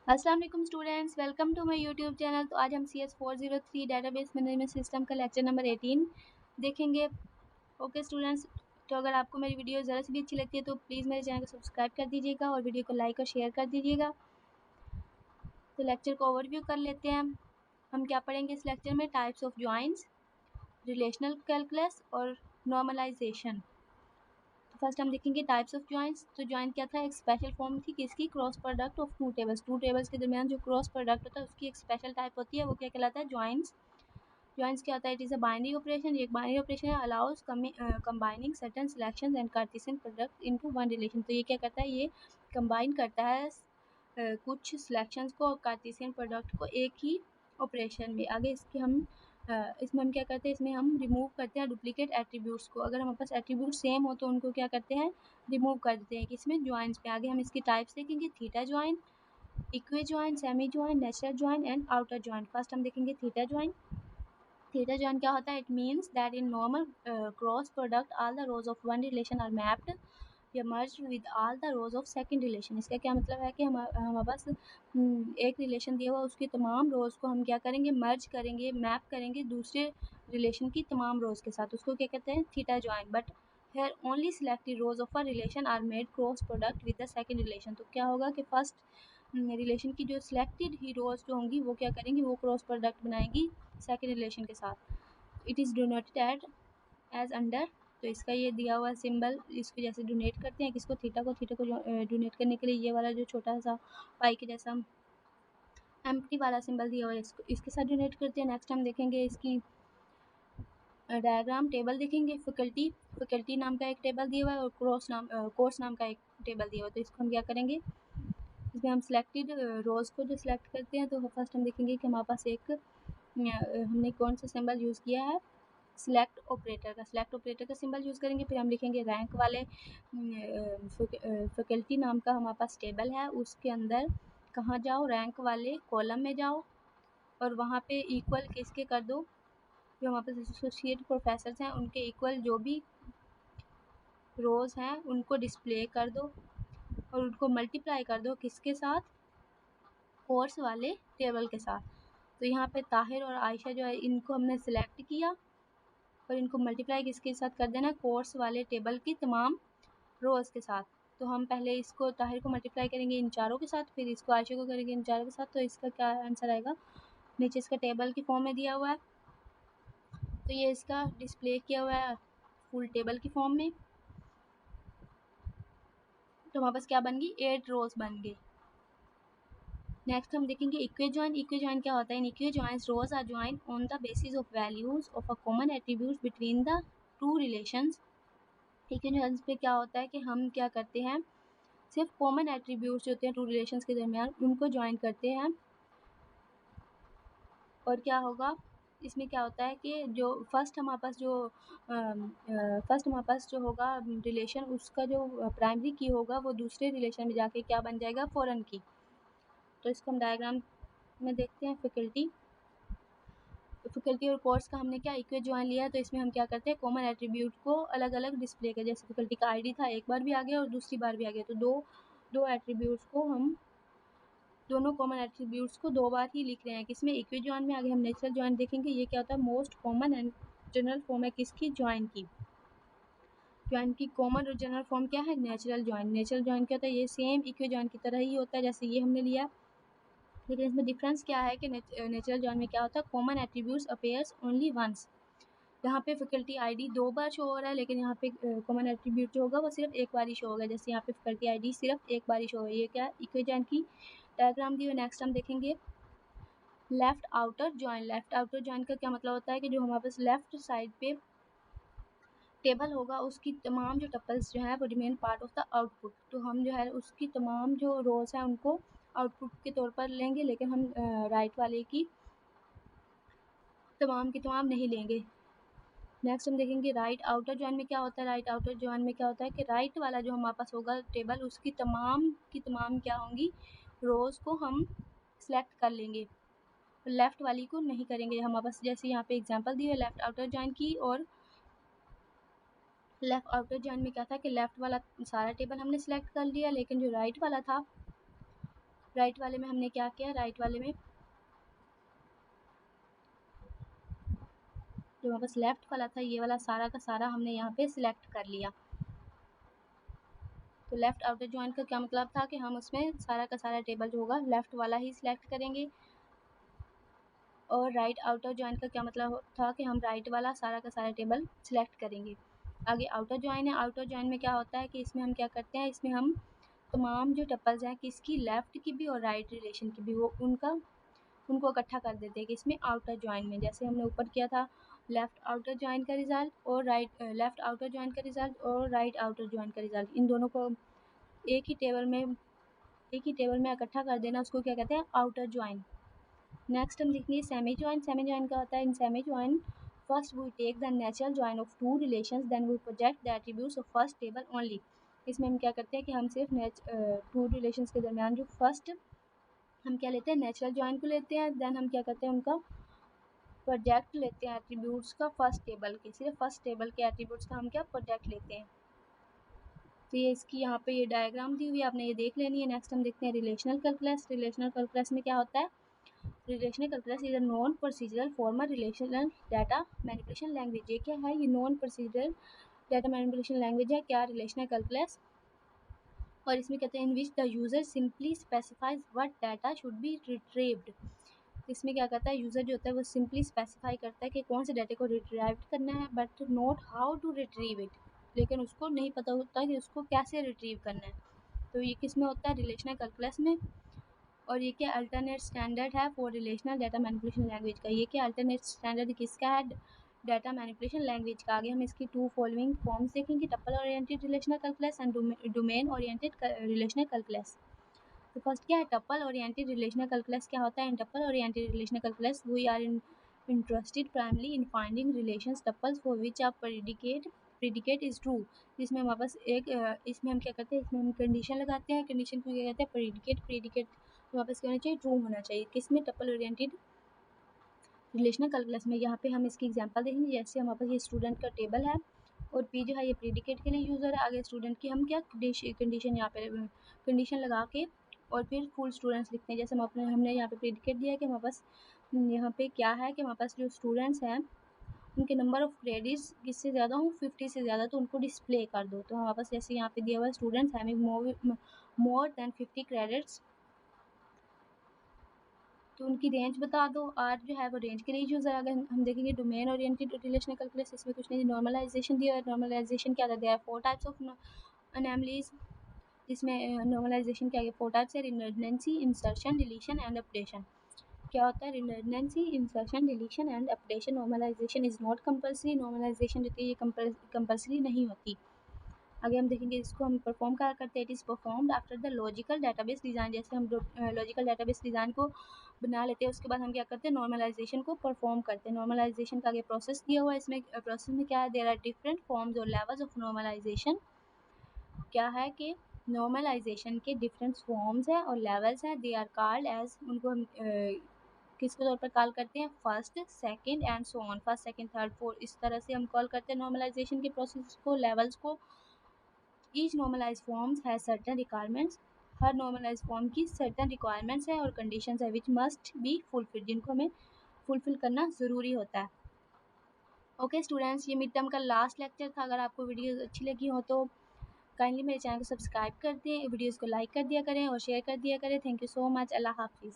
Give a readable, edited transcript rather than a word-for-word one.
अस्सलाम वालेकुम students, welcome to my YouTube channel. तो आज हम CS403 डेटाबेस मैनेजमेंट सिस्टम का लेक्चर नंबर 18 देखेंगे। ओके स्टूडेंट्स, तो अगर आपको मेरी वीडियो ज़रा सी भी अच्छी लगती है तो प्लीज़ मेरे चैनल को सब्सक्राइब कर दीजिएगा और वीडियो को लाइक और शेयर कर दीजिएगा। तो लेक्चर को ओवरव्यू कर लेते हैं। हम क्या पढ़ेंगे इस लेक्चर में? Types of joins, relational calculus और नॉर्मलाइजेशन। तो फर्स्ट हम देखेंगे टाइप्स ऑफ ज्वाइंट्स। तो ज्वाइंट क्या था? एक स्पेशल फॉर्म थी किसकी? Cross product of two tables के दरमियान जो क्रॉस प्रोडक्ट होता है उसकी एक स्पेशल टाइप होती है, वो क्या कहलाता है? ज्वाइंट्स। ज्वाइंट्स क्या होता है? It is a binary operation. ये एक बाइनरी ऑपरेशन है। Allows combining certain selections and Cartesian product into one relation. तो ये क्या करता है? ये कंबाइन करता है कुछ सिलेक्शंस को और कार्टेशियन प्रोडक्ट को एक ही ऑपरेशन में। आगे इसके हम इसमें हम क्या करते हैं? इसमें हम रिमूव करते हैं डुप्लीकेट एट्रीब्यूट्स को। अगर हमारे पास एट्रीब्यूट सेम हो तो उनको क्या करते हैं? रिमूव कर देते हैं। किसमें? ज्वाइंट्स पे। आगे हम इसकी टाइप्स देखेंगे। Theta joint, equi joint, semi joint, natural joint and outer joint. First हम देखेंगे थीटा ज्वाइंट। थीटा ज्वाइंट क्या होता है? It means that in normal cross product all the rows of one relation are mapped या merged with all the rows of second relation. इसका क्या मतलब है कि हमारे पास एक रिलेशन दिया हुआ, उसकी तमाम रोज को हम क्या करेंगे? मर्ज करेंगे, मैप करेंगे दूसरे रिलेशन की तमाम रोज के साथ। उसको क्या कहते हैं? Theta joint. But here only selected rows of a relation are made cross product with the second relation। तो क्या होगा कि फर्स्ट रिलेशन की जो सिलेक्टेड ही रोज जो होंगी वो क्या करेंगी? वो क्रॉस प्रोडक्ट बनाएंगी सेकंड रिलेशन के साथ। It is denoted as under. तो इसका ये दिया हुआ सिंबल, इसको जैसे डोनेट करते हैं किसको? थीटा को डोनेट करने के लिए ये वाला जो छोटा सा पाई के जैसा एम्प्टी वाला सिंबल दिया हुआ है, इसको इसके साथ डोनेट करते हैं। नेक्स्ट हम देखेंगे इसकी डायग्राम टेबल देखेंगे। फैकल्टी नाम का एक टेबल दिया हुआ है और कोर्स नाम का एक टेबल दिया हुआ है। तो इसको हम क्या करेंगे? इसमें हम सिलेक्टेड रोज को जो सिलेक्ट करते हैं, तो फर्स्ट हम देखेंगे कि हमारे पास एक हमने कौन सा सिंबल यूज़ किया है? सिलेक्ट ऑपरेटर का सिंबल यूज़ करेंगे। फिर हम लिखेंगे रैंक वाले फैकल्टी नाम का हमारे पास टेबल है, उसके अंदर कहाँ जाओ? रैंक वाले कॉलम में जाओ और वहाँ पे इक्वल किसके कर दो? जो हमारे पास एसोसिएट प्रोफेसर हैं उनके इक्वल जो भी रोज हैं उनको डिस्प्ले कर दो और उनको मल्टीप्लाई कर दो किसके साथ? कोर्स वाले टेबल के साथ। तो यहाँ पे ताहिर और आयशा जो है इनको हमने सिलेक्ट किया और इनको मल्टीप्लाई किसके साथ कर देना? कोर्स वाले टेबल की तमाम रोज के साथ। तो हम पहले इसको ताहिर को मल्टीप्लाई करेंगे इन चारों के साथ, फिर इसको आयशा को करेंगे इन चारों के साथ। तो इसका क्या आंसर आएगा? नीचे इसका टेबल की फॉर्म में दिया हुआ है, तो ये इसका डिस्प्ले किया हुआ है फुल टेबल की फॉर्म में। तो हमारे पास क्या बन गई? 8 रोज बन गई। नेक्स्ट हम देखेंगे इक्वी ज्वाइंट। इक्वी ज्वाइंट क्या होता है? In equi joints rows are joint on the basis of values of a common attribute between the two relations. Equi joints पे क्या होता है कि हम क्या करते हैं? सिर्फ कॉमन एट्रीब्यूट्स जो होते हैं टू रिलेशंस के दरमियान उनको ज्वाइन करते हैं। और क्या होगा इसमें? क्या होता है कि जो फर्स्ट हमारे पास जो होगा रिलेशन, उसका जो प्राइमरी की होगा वो दूसरे रिलेशन में जाके क्या बन जाएगा? फॉरेन की। तो इसको हम डायग्राम में देखते हैं। फैकल्टी और कोर्स का हमने क्या इक्वी ज्वाइन लिया है, तो इसमें हम क्या करते हैं? कॉमन एट्रीब्यूट को अलग अलग डिस्प्ले कर। जैसे फैकल्टी का आईडी था, एक बार भी आ गया और दूसरी बार भी आ गया, तो दो एट्रीब्यूट्स को हम दोनों कॉमन एट्रीब्यूट्स को दो बार ही लिख रहे हैं। किसमें? इक्वी ज्वाइन में। आगे हम नेचुरल ज्वाइन देखेंगे। ये क्या होता है? Most common and general form है किसकी? ज्वाइन की। ज्वाइन की कॉमन और जनरल फॉर्म क्या है? Natural join. नेचुरल ज्वाइन क्या होता है? ये सेम इक्वी ज्वाइन की तरह ही होता है जैसे ये हमने लिया, लेकिन इसमें डिफरेंस क्या है कि नेचुरल ज्वाइन में क्या होता है? Common attributes appears only once. यहाँ पे फैकल्टी आईडी दो बार शो हो रहा है, लेकिन यहाँ पे कॉमन एट्रीब्यूट जो होगा वो सिर्फ एक बार ही शो होगा। जैसे यहाँ पे फैकल्टी आईडी सिर्फ एक बार ही शो हो रही है। क्या? इक्वी ज्वाइन की डायग्राम दी हुई। नेक्स्ट हम देखेंगे left outer join. Left outer join का क्या मतलब होता है कि जो हमारे पास लेफ्ट साइड पे टेबल होगा उसकी तमाम जो टपल्स जो है वो remain part of the output. तो हम जो है उसकी तमाम जो रोज हैं उनको आउटपुट के तौर पर लेंगे, लेकिन हम राइट वाले की तमाम नहीं लेंगे। नेक्स्ट हम देखेंगे राइट आउटर ज्वाइन में क्या होता है। राइट आउटर ज्वाइन में क्या होता है कि राइट वाला जो हमारे पास होगा टेबल, उसकी तमाम की तमाम क्या होंगी? रोज को हम सिलेक्ट कर लेंगे, लेफ्ट वाली को नहीं करेंगे। हमारे पास जैसे यहाँ पे एग्जांपल दी है लेफ्ट आउटर ज्वाइन की, और लेफ्ट आउटर ज्वाइन में क्या था कि लेफ्ट वाला सारा टेबल हमने सिलेक्ट कर लिया, लेकिन जो राइट वाला था राइट वाले में हमने क्या किया, राइट वाले में जो हमारे पास लेफ्ट वाला था ये वाला सारा का सारा हमने यहाँ पे सिलेक्ट कर लिया। तो लेफ्ट आउटर ज्वाइन का क्या मतलब था कि हम उसमें सारा का सारा टेबल जो होगा लेफ्ट वाला ही सिलेक्ट करेंगे, और राइट आउटर ज्वाइन का क्या मतलब था कि हम राइट वाला सारा का सारा टेबल सिलेक्ट करेंगे। आगे आउटर ज्वाइन है, आउटर ज्वाइन में क्या होता है कि इसमें हम क्या करते हैं, इसमें हम तमाम जो टपल्स हैं किसकी, लेफ्ट की भी और राइट रिलेशन की भी, वो उनको इकट्ठा कर देते हैं कि इसमें आउटर ज्वाइन में, जैसे हमने ऊपर किया था लेफ्ट आउटर ज्वाइन का रिजल्ट और राइट लेफ्ट आउटर ज्वाइन का रिजल्ट और राइट आउटर ज्वाइन का रिजल्ट, इन दोनों को एक ही टेबल में इकट्ठा कर देना, उसको क्या कहते हैं, आउटर ज्वाइन। नेक्स्ट हम लिखेंगे सेमी ज्वाइन। सेमी ज्वाइन का होता है, in semi join first we take the natural join of two relations then we project the attributes of first table only. इसमें हम क्या करते हैं कि हम सिर्फ टू रिलेशंस के दरमियान जो फर्स्ट हम क्या लेते हैं, नेचुरल ज्वाइन को लेते हैं, देन हम क्या करते हैं, उनका प्रोजेक्ट लेते हैं एट्रीब्यूट्स का फर्स्ट टेबल के, सिर्फ फर्स्ट टेबल के एट्रीब्यूट्स का हम क्या प्रोजेक्ट लेते हैं। तो ये इसकी यहाँ पे ये डायग्राम दी हुई है, आपने ये देख लेनी है। नेक्स्ट हम देखते हैं रिलेशनल कैलकुलस। रिलेशनल कैलकुलस में क्या होता है, relational calculus is a non procedural formal relational data manipulation language. ये क्या है, ये non procedural data manipulation language है क्या, रिलेशनल कैलकुलस। और इसमें कहते हैं in which the user simply specifies what data should be retrieved. इसमें क्या करता है, यूजर जो होता है वो सिंपली स्पेसिफाई करता है कि कौन से डाटा को रिट्रीव करना है, but not how to retrieve it, लेकिन उसको नहीं पता होता कि उसको कैसे रिट्रीव करना है। तो ये किस में होता है, रिलेशनल कैलकुलस में। और ये क्या अल्टरनेट स्टैंडर्ड है for relational data manipulation language का, ये क्या अल्टरनेट स्टैंडर्ड किसका है, डाटा मैनिपुलेशन लैंग्वेज का। आगे हम इसकी टू फॉलोइंग फॉर्म्स देखेंगे, tuple oriented relational calculus and domain oriented relational calculus. तो फर्स्ट क्या है, टपल ओरिएंटेड रिलेशनल कैलकुलस क्या होता है। In tuple oriented relational calculus we are interested primarily in finding relations tuples for which are predicate is true. इसमें हमारे पास इसमें हम क्या करते हैं, इसमें हम कंडीशन लगाते हैं, कंडीशन को क्या कहते हैं, प्रेडिकेट हमारे पास क्या होना चाहिए, ट्रू होना चाहिए। किसमें, टपल ओरिएंटेड रिलेशनल कैलकुलस में। यहाँ पे हम इसकी एग्जांपल देखेंगे, जैसे हमारे पास ये स्टूडेंट का टेबल है और पी जो है ये प्रेडिकेट के लिए यूज़र है। आगे स्टूडेंट की हम क्या कंडीशन यहाँ पे कंडीशन लगा के और फिर फुल स्टूडेंट्स लिखते हैं। जैसे हमने यहाँ पे प्रेडिकेट दिया है कि हमारे पास यहाँ पे क्या है कि हमारे पास जो स्टूडेंट्स हैं उनके नंबर ऑफ क्रेडिट्स किससे ज़्यादा हो, 50 से ज़्यादा, तो उनको डिस्प्ले कर दो। तो हमारे पास जैसे यहाँ पे दिया हुआ है students having more than 50 credits, तो उनकी रेंज बता दो। आर जो है वो रेंज के लिए यूज़र। अगर हम देखेंगे डोमेन ओरिएंटेड रिलेशनल कैलकुलस, इसमें कुछ नहीं, नॉर्मलाइजेशन दिया है। नॉर्मलाइजेशन क्या था, दिया 4 टाइप्स ऑफ अनैमलीज, जिसमें नॉर्मलाइजेशन क्या है, 4 टाइप्स है, redundancy, insertion, deletion and updation. क्या होता है, redundancy, insertion, deletion and updation. Normalization is not compulsory, normalization जो है ये कंपल्सरी नहीं होती। आगे हम देखेंगे इसको हम परफॉर्म क्या करते हैं, it is performed after the logical database design. जैसे हम लॉजिकल डाटाबेस डिज़ाइन को बना लेते हैं, उसके बाद हम क्या करते हैं, नॉर्मलाइजेशन को परफॉर्म करते हैं। नॉर्मलाइजेशन का आगे प्रोसेस दिया हुआ है, इसमें प्रोसेस में क्या है, देयर आर डिफरेंट फॉर्म्स और लेवल्स ऑफ नॉर्मलाइजेशन। क्या है कि नॉर्मलाइजेशन के डिफरेंट फॉर्म्स हैं और लेवल्स हैं, दे आर कॉल्ड एज, उनको हम किसके तौर पर कॉल करते हैं, first, second and so on, first second third fourth, इस तरह से हम कॉल करते हैं नॉर्मलाइजेशन के प्रोसेस को, लेवल्स को। Each normalize forms has certain requirements, हर नॉर्मलाइज फॉर्म की सर्टेन रिक्वायरमेंट्स है और कंडीशंस है विच मस्ट बी फुलफिल, जिनको हमें फुलफिल करना ज़रूरी होता है। ओके स्टूडेंट्स, ये मिड टर्म का लास्ट लेक्चर था। अगर आपको वीडियो अच्छी लगी हो तो काइंडली मेरे चैनल को सब्सक्राइब कर दें, वीडियोज़ को लाइक कर दिया करें और शेयर कर दिया करें। Thank you so much. अल्लाह हाफिज़।